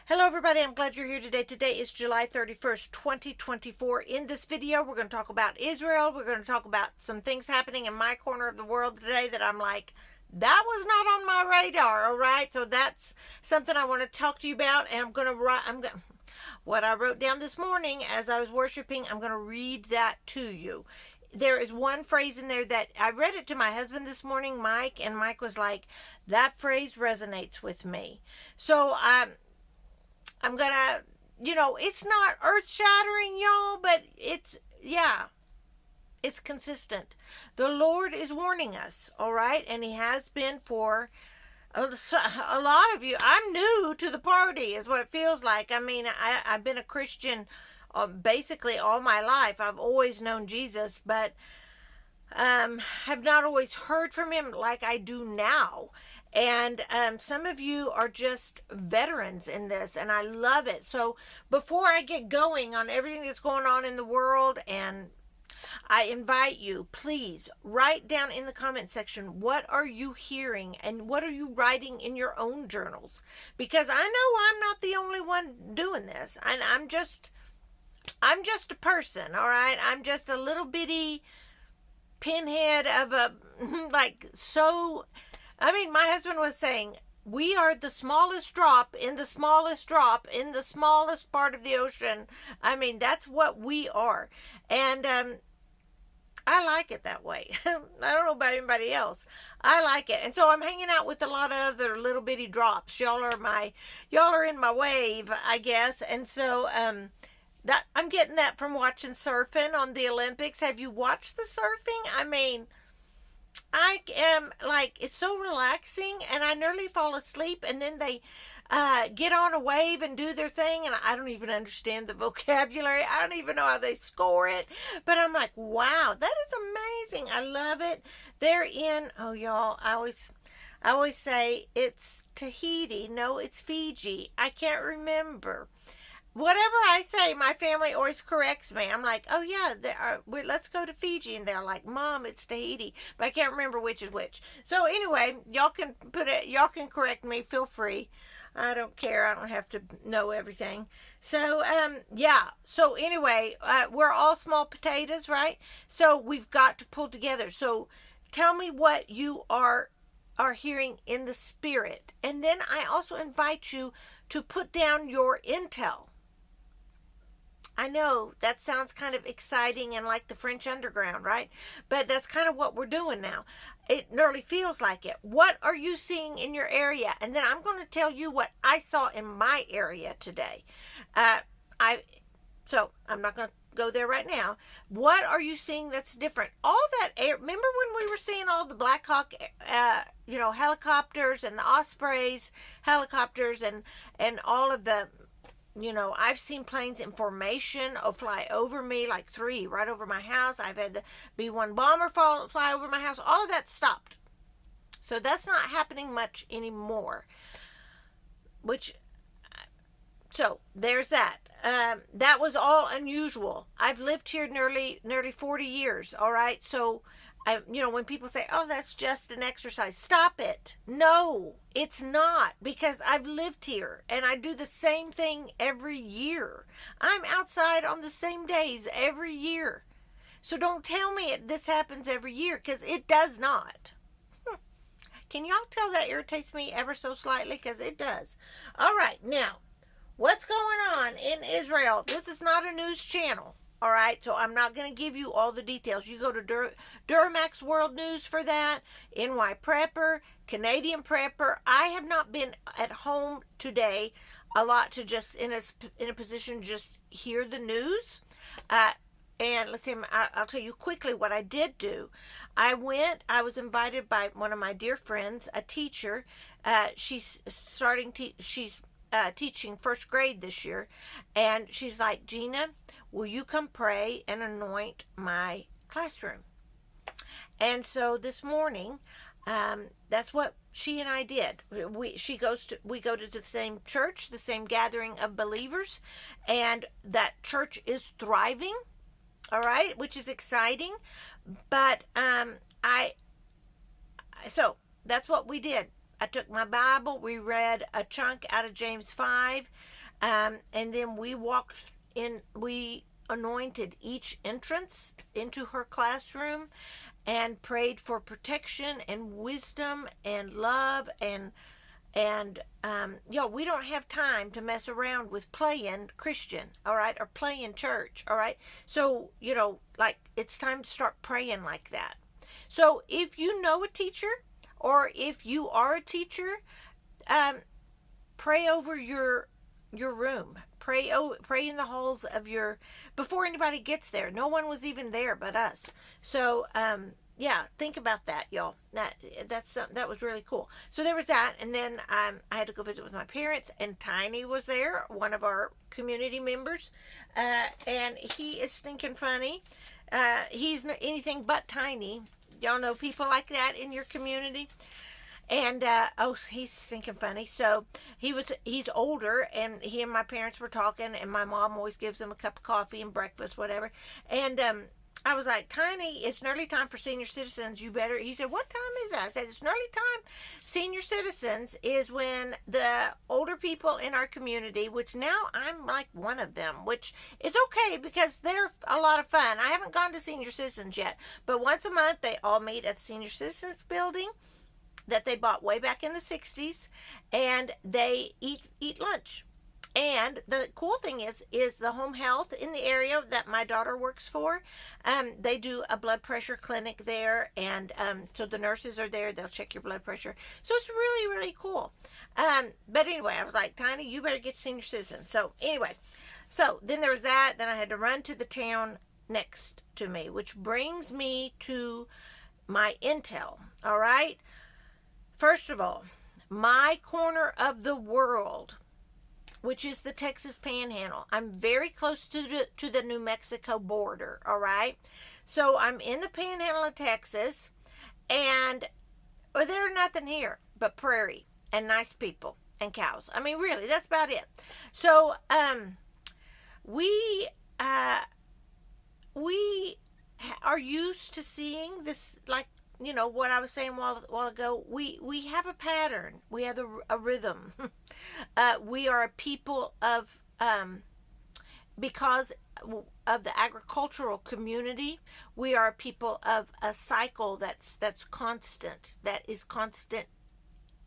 Hello everybody, I'm glad you're here today. Today is July 31st, 2024. In this video, we're going to talk about Israel. We're going to talk about some things happening in my corner of the world today that I'm like, that was not on my radar, all right? So that's something I want to talk to you about, and what I wrote down this morning as I was worshiping, I'm going to read that to you. There is one phrase in there that I read it to my husband this morning, Mike, and Mike was like, that phrase resonates with me. So I'm gonna, it's not earth shattering, y'all, but it's consistent. The Lord is warning us, all right? And He has been for a lot of you. I'm new to the party, is what it feels like. I mean, I've been a Christian basically all my life. I've always known Jesus, but have not always heard from Him like I do now. And some of you are just veterans in this, and I love it. So before I get going on everything that's going on in the world, and I invite you, please write down in the comment section, what are you hearing and what are you writing in your own journals? Because I know I'm not the only one doing this. And I'm just a person, all right? I'm just a little bitty pinhead of a, my husband was saying, we are the smallest drop in the smallest drop in the smallest part of the ocean. I mean, that's what we are. And I like it that way. I don't know about anybody else. I like it. And so I'm hanging out with a lot of other little bitty drops. Y'all are in my wave, I guess. And so that I'm getting that from watching surfing on the Olympics. Have you watched the surfing? I mean, I am like, it's so relaxing, and I nearly fall asleep, and then they get on a wave and do their thing, and I don't even understand the vocabulary. I don't even know how they score it, but I'm like, wow, that is amazing. I love it. They're in, oh y'all, I always say it's Tahiti. No, it's Fiji. I can't remember. Whatever I say, my family always corrects me. I'm like, oh yeah, let's go to Fiji. And they're like, Mom, it's Tahiti. But I can't remember which is which. So anyway, y'all can correct me. Feel free. I don't care. I don't have to know everything. So, yeah. So anyway, we're all small potatoes, right? So we've got to pull together. So tell me what you are hearing in the spirit. And then I also invite you to put down your intel. I know that sounds kind of exciting and like the French underground, right? But that's kind of what we're doing now. It nearly feels like it. What are you seeing in your area? And then I'm going to tell you what I saw in my area today. So I'm not going to go there right now. What are you seeing that's different? All that air. Remember when we were seeing all the Black Hawk, helicopters and the Ospreys helicopters and all of the. I've seen planes in formation fly over me, like 3 right over my house. I've had the B-1 bomber fly over my house. All of that stopped. So that's not happening much anymore. So there's that. That was all unusual. I've lived here nearly 40 years, all right? So when people say, oh, that's just an exercise, stop it. No, it's not, because I've lived here and I do the same thing every year. I'm outside on the same days every year. So don't tell me this happens every year, because it does not. Can y'all tell that irritates me ever so slightly? Because it does. All right, now, what's going on in Israel? This is not a news channel. All right, so I'm not going to give you all the details. You go to Duramax World News for that, NY Prepper, Canadian Prepper. I have not been at home today a lot to just in a position to just hear the news. And let's see, I'll tell you quickly what I did do. I was invited by one of my dear friends, a teacher. She's teaching first grade this year, and she's like, Gina, will you come pray and anoint my classroom? And so this morning, that's what she and I did. We go to the same church, the same gathering of believers, and that church is thriving, all right, which is exciting. But so that's what we did. I took my Bible. We read a chunk out of James 5. And then we walked in, we anointed each entrance into her classroom and prayed for protection and wisdom and love and we don't have time to mess around with playing Christian, all right, or playing church, all right. So like it's time to start praying like that. So if you know a teacher, or if you are a teacher, um, pray over your room. Pray in the halls of your, before anybody gets there. No one was even there but us. So yeah, think about that, y'all. That was really cool. So there was that, and then I had to go visit with my parents, and Tiny was there, one of our community members, and he is stinking funny. He's anything but tiny. Y'all know people like that in your community. And he's stinking funny. So he's older, and he and my parents were talking, and my mom always gives him a cup of coffee and breakfast, whatever. And I was like, Tiny, it's nearly time for senior citizens. You better. He said, what time is that? I said, it's nearly time. Senior citizens is when the older people in our community, which now I'm like one of them, which is okay because they're a lot of fun. I haven't gone to senior citizens yet, but once a month they all meet at the senior citizens building that they bought way back in the 60s, and they eat lunch. And the cool thing is the home health in the area that my daughter works for, they do a blood pressure clinic there, and so the nurses are there. They'll check your blood pressure. So it's really, really cool. But anyway, I was like, Tiny, you better get senior citizen. So anyway, so then there was that. Then I had to run to the town next to me, which brings me to my intel. All right. First of all, my corner of the world, which is the Texas Panhandle. I'm very close to the New Mexico border, all right? So I'm in the Panhandle of Texas, and there's nothing here but prairie and nice people and cows. I mean, really, that's about it. So we we are used to seeing this, like, what I was saying a while ago. We have a pattern. We have a rhythm. We are a people of, because of the agricultural community, we are a people of a cycle that's constant, that is constant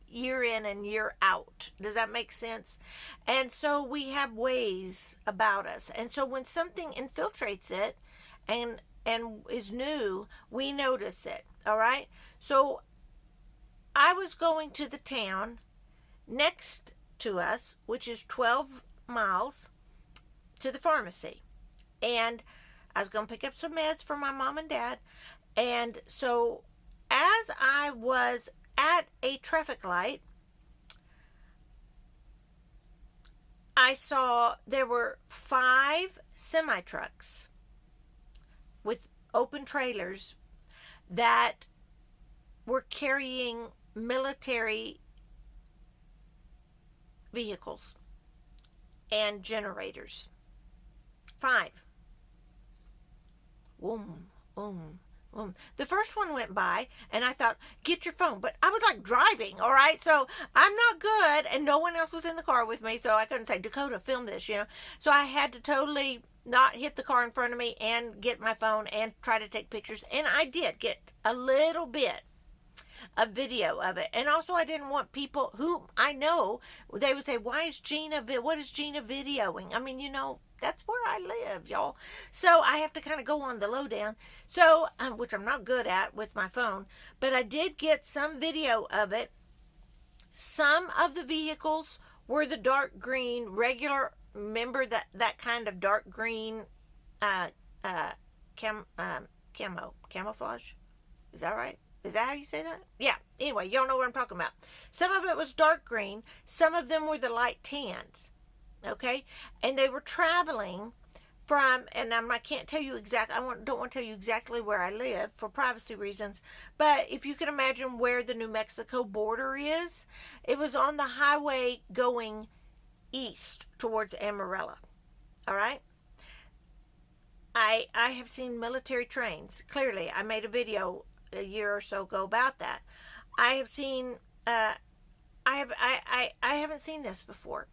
year in and year out. Does that make sense? And so we have ways about us. And so when something infiltrates it and is new, we notice it. All right. So I was going to the town next to us, which is 12 miles, to the pharmacy. And I was going to pick up some meds for my mom and dad. And so as I was at a traffic light, I saw there were 5 semi-trucks with open trailers that were carrying military vehicles and generators. 5. Boom, boom, boom. The first one went by, and I thought, get your phone. But I was like driving, all right? So I'm not good, and no one else was in the car with me, so I couldn't say, Dakota, film this, So I had to totally not hit the car in front of me and get my phone and try to take pictures. And I did get a little bit a video of it. And also, I didn't want people who I know, they would say, what is Gina videoing? I mean, that's where I live, y'all. So I have to kind of go on the lowdown. So, which I'm not good at with my phone, but I did get some video of it. Some of the vehicles were the dark green, regular, remember that kind of dark green, camouflage? Is that right? Is that how you say that? Yeah. Anyway, y'all know what I'm talking about. Some of it was dark green. Some of them were the light tans. Okay? And they were traveling from, and I can't tell you exactly, don't want to tell you exactly where I live for privacy reasons, but if you can imagine where the New Mexico border is, it was on the highway going east towards Amarillo. All right? I have seen military trains. Clearly, I made a video a year or so ago about that. I have seen I haven't seen this before,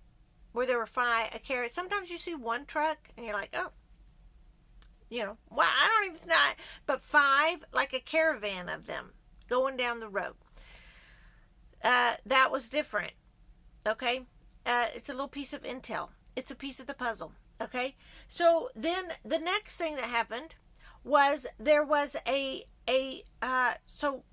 where there were five a carrot. Sometimes you see one truck and you're like, oh, well, I don't even know, but five, like a caravan of them going down the road. That was different. Okay, it's a little piece of intel. It's a piece of the puzzle. Okay, so then the next thing that happened was there was so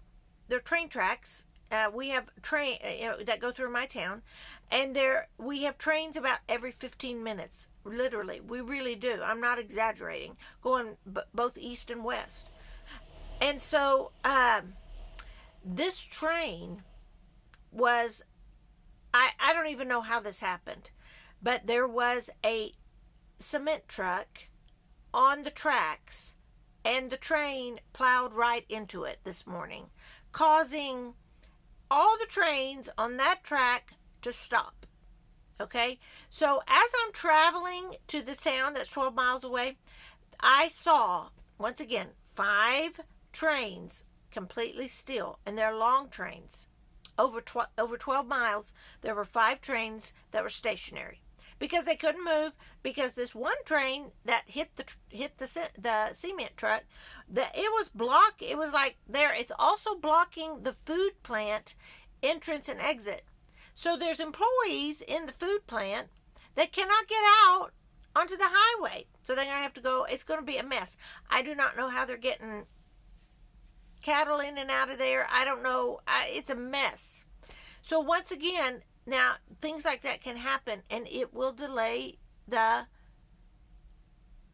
there are train tracks. We have train that go through my town, and there we have trains about every 15 minutes. Literally, we really do. I'm not exaggerating. Going both east and west, and so this train was. I don't even know how this happened, but there was a cement truck on the tracks, and the train plowed right into it this morning, causing all the trains on that track to stop. Okay, so as I'm traveling to the town that's 12 miles away, I saw once again five trains completely still, and they're long trains. Over 12 miles, there were five trains that were stationary because they couldn't move, because this one train that hit the cement truck, that it was it was like there, it's also blocking the food plant entrance and exit. So there's employees in the food plant that cannot get out onto the highway, so they're going to have to go. It's going to be a mess. I do not know how they're getting cattle in and out of there. I don't know. It's a mess. So once again, now things like that can happen, and it will delay the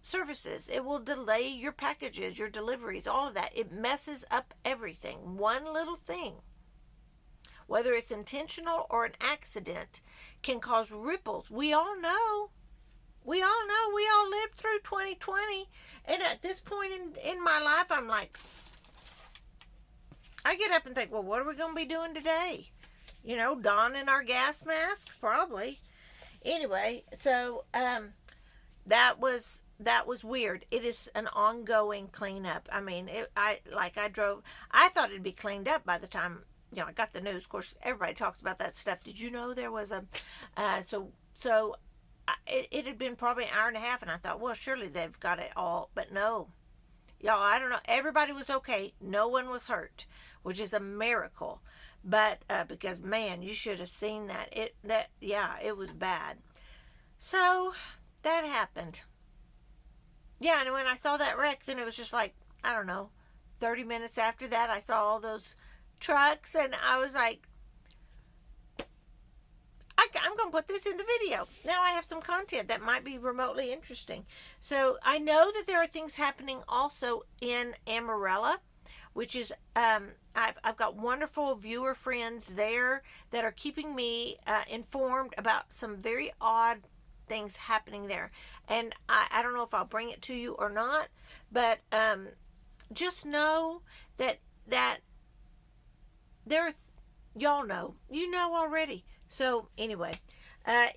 services. It will delay your packages, your deliveries, all of that. It messes up everything. One little thing, whether it's intentional or an accident, can cause ripples. We all know. We all know. We all lived through 2020. And at this point in my life, I'm like, I get up and think, well, what are we going to be doing today? Donning our gas masks? Probably. Anyway, so that was weird. It is an ongoing cleanup. I mean, I thought it'd be cleaned up by the time, I got the news. Of course, everybody talks about that stuff. Did you know there was it had been probably an hour and a half, and I thought, well, surely they've got it all. But no. Y'all, I don't know. Everybody was okay. No one was hurt, which is a miracle. But because, man, you should have seen that. It was bad. So that happened. Yeah, and when I saw that wreck, then it was just like, I don't know, 30 minutes after that, I saw all those trucks, and I was like, I'm going to put this in the video. Now I have some content that might be remotely interesting. So I know that there are things happening also in Amarillo, which is, I've got wonderful viewer friends there that are keeping me informed about some very odd things happening there. And I don't know if I'll bring it to you or not, but just know that there, y'all know, you know already. So anyway,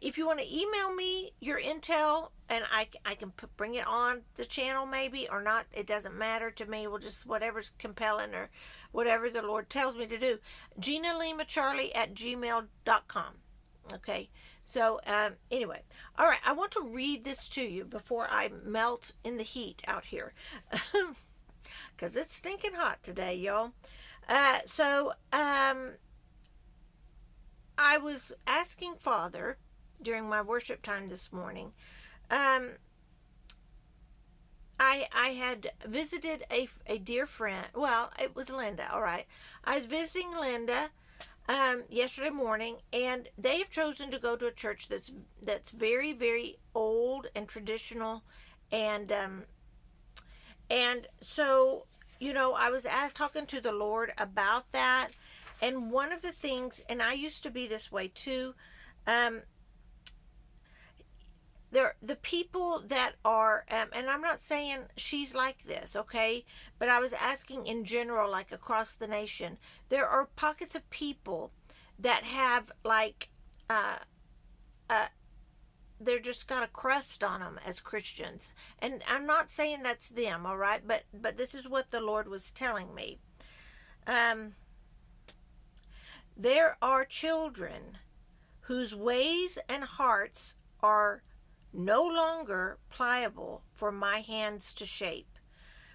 if you want to email me your intel, and I can bring it on the channel maybe or not, it doesn't matter to me. We'll just, whatever's compelling or whatever the Lord tells me to do. GinaLimaCharlie@gmail.com. Okay, so anyway, all right, I want to read this to you before I melt in the heat out here, because it's stinking hot today, y'all. I was asking Father during my worship time this morning. I had visited a dear friend. Well, it was Linda. All right, I was visiting Linda yesterday morning, and they have chosen to go to a church that's very, very old and traditional, and so I was talking to the Lord about that. And one of the things, and I used to be this way too, the people that are, and I'm not saying she's like this, okay, but I was asking in general, like across the nation, there are pockets of people that have like, they're just got a crust on them as Christians. And I'm not saying that's them, all right, but this is what the Lord was telling me. There are children whose ways and hearts are no longer pliable for my hands to shape.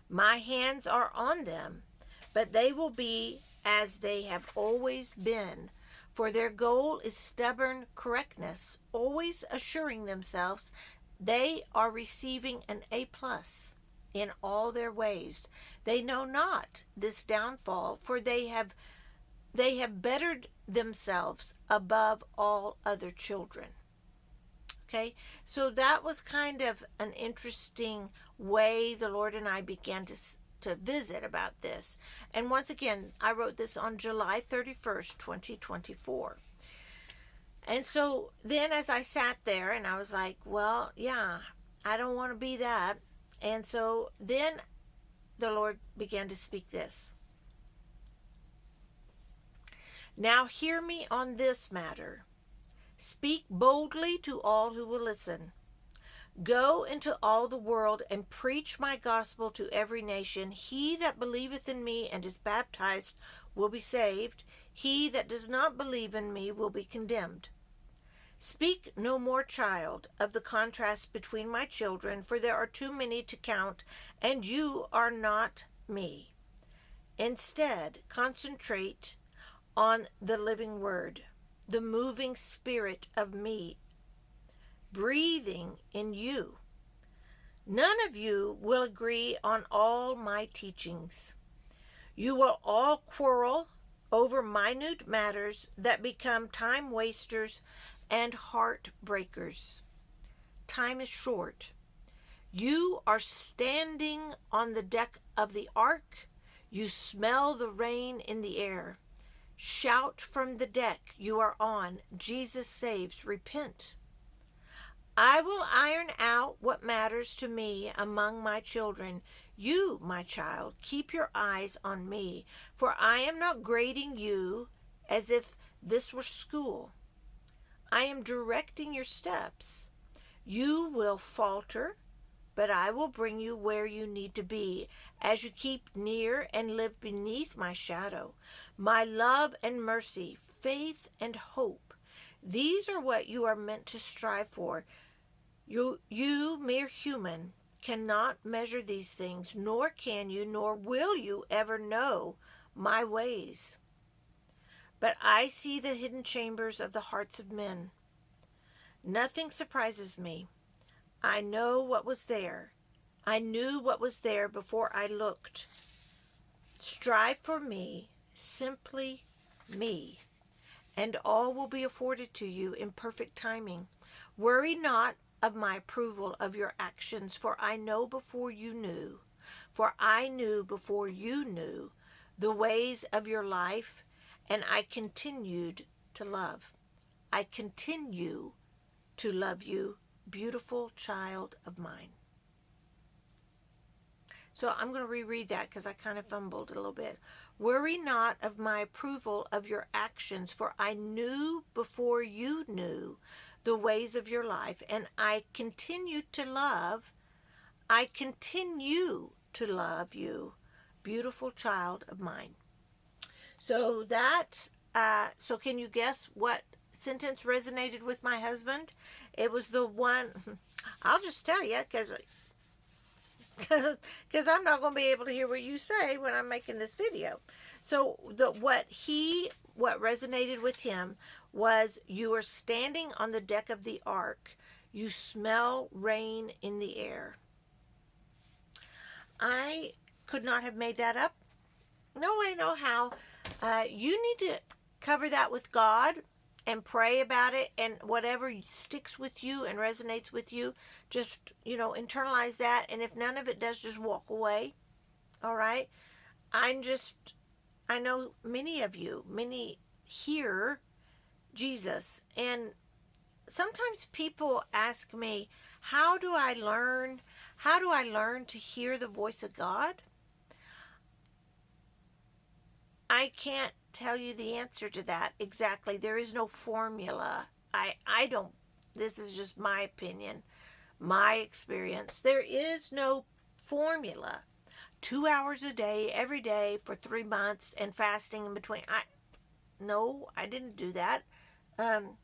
My hands are on them, but they will be as they have always been, for their goal is stubborn correctness, always assuring themselves they are receiving an A plus in all their ways. They know not this downfall, for they have bettered themselves above all other children. Okay, so that was kind of an interesting way the Lord and I began to visit about this. And once again, I wrote this on July 31st, 2024. And so then as I sat there and I was like, well, yeah, I don't want to be that. And so then the Lord began to speak this. Now hear me on this matter. Speak boldly to all who will listen. Go into all the world and preach my gospel to every nation. He that believeth in me and is baptized will be saved. He that does not believe in me will be condemned. Speak no more, child, of the contrast between my children, for there are too many to count, and you are not me. Instead, concentrate on the living word, the moving spirit of me breathing in you. None of you will agree on all my teachings. You will all quarrel over minute matters that become time wasters and heart breakers. Time is short. You are standing on the deck of the ark. You smell the rain in the air. Shout from the deck you are on, Jesus saves, repent. I will iron out what matters to me among my children. You, my child, keep your eyes on me, for I am not grading you as if this were school. I am directing your steps. You will falter, but I will bring you where you need to be as you keep near and live beneath my shadow. My love and mercy, faith and hope, these are what you are meant to strive for. You, mere human, cannot measure these things, nor can you, nor will you ever know my ways. But I see the hidden chambers of the hearts of men. Nothing surprises me. I know what was there. I knew what was there before I looked. Strive for me, simply me, and all will be afforded to you in perfect timing. Worry not of my approval of your actions, for I know before you knew. For I knew before you knew the ways of your life, and I continued to love. I continue to love you, beautiful child of mine. So I'm going to reread that because I kind of fumbled a little bit. Worry not of my approval of your actions, for I knew before you knew the ways of your life, and I continue to love. I continue to love you, beautiful child of mine. So so can you guess what sentence resonated with my husband? It was the one, I'll just tell you because I'm not going to be able to hear what you say when I'm making this video. So what resonated with him was, you are standing on the deck of the ark. You smell rain in the air. I could not have made that up. No way, no how. You need to cover that with God and pray about it, and whatever sticks with you and resonates with you, just, internalize that. And if none of it does, just walk away. All right? I know many hear Jesus, and sometimes people ask me, how do I learn to hear the voice of God? I can't tell you the answer to that exactly. There is no formula. I don't, this is just my opinion, my experience. There is no formula. 2 hours a day, every day for 3 months, and fasting in between. No, I didn't do that. Um,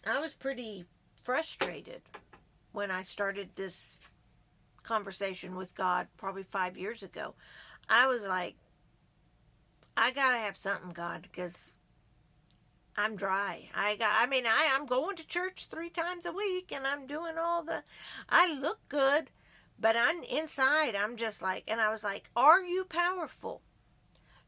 I was pretty frustrated when I started this conversation with God probably 5 years ago. I was like, I gotta have something, God, because I'm dry. I'm going to church 3 times a week, and I'm doing all the. I look good, but I'm inside. I'm just like, and I was like, are you powerful?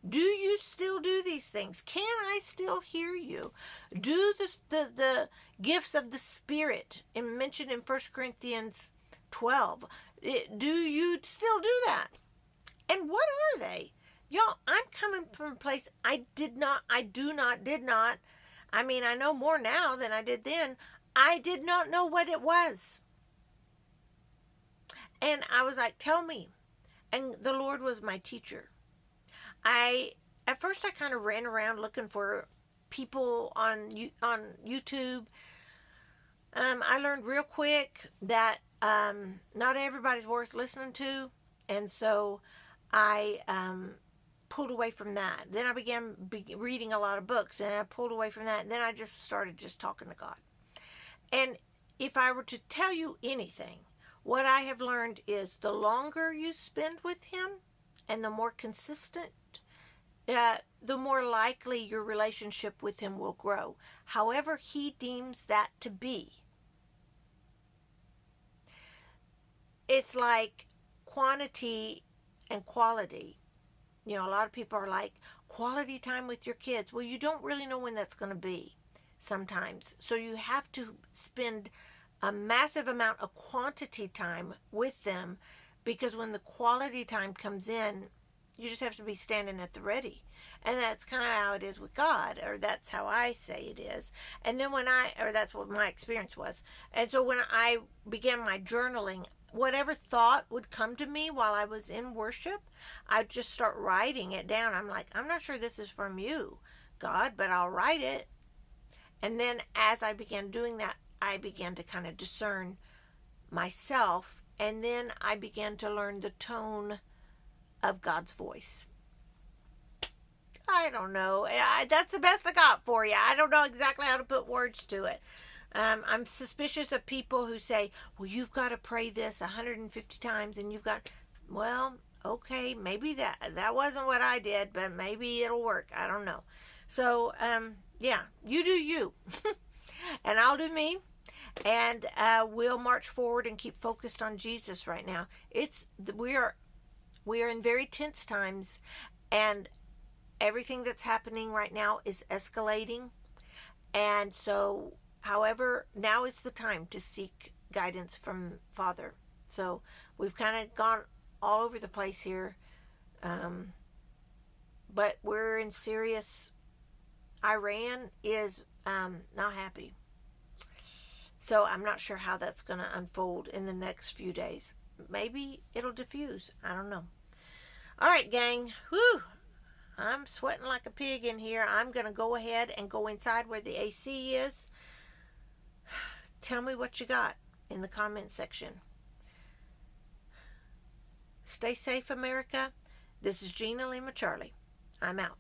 Do you still do these things? Can I still hear you? Do the gifts of the Spirit mentioned in 1 Corinthians 12? Do you still do that? And what are they? Y'all, I'm coming from a place did not. I mean, I know more now than I did then. I did not know what it was. And I was like, tell me. And the Lord was my teacher. I At first I kind of ran around looking for people on YouTube. I learned real quick that not everybody's worth listening to, and so I pulled away from that. Then I began reading a lot of books, and I pulled away from that. And then I just started just talking to God. And if I were to tell you anything, what I have learned is the longer you spend with Him, and the more consistent, the more likely your relationship with Him will grow. However, He deems that to be. It's like quantity and quality. You know, a lot of people are like, quality time with your kids. Well, you don't really know when that's going to be sometimes. So you have to spend a massive amount of quantity time with them, because when the quality time comes in, you just have to be standing at the ready. And that's kind of how it is with God, or that's how I say it is. And then or that's what my experience was. And so when I began my journaling, whatever thought would come to me while I was in worship, I'd just start writing it down. I'm like, I'm not sure this is from you, God, but I'll write it. And then as I began doing that, I began to kind of discern myself. And then I began to learn the tone of God's voice. I don't know. That's the best I got for you. I don't know exactly how to put words to it. I'm suspicious of people who say, well, you've got to pray this 150 times and you've got, well, okay, maybe that wasn't what I did, but maybe it'll work. I don't know. So, yeah, you do you. And I'll do me. And we'll march forward and keep focused on Jesus right now. We are in very tense times, and everything that's happening right now is escalating. And so, however, now is the time to seek guidance from Father. So we've kind of gone all over the place here, but we're in serious. Iran is not happy. So I'm not sure how that's going to unfold in the next few days. Maybe it'll diffuse. I don't know. All right, gang. Whew. I'm sweating like a pig in here. I'm going to go ahead and go inside where the AC is. Tell me what you got in the comment section. Stay safe, America. This is Gina Lima Charlie. I'm out.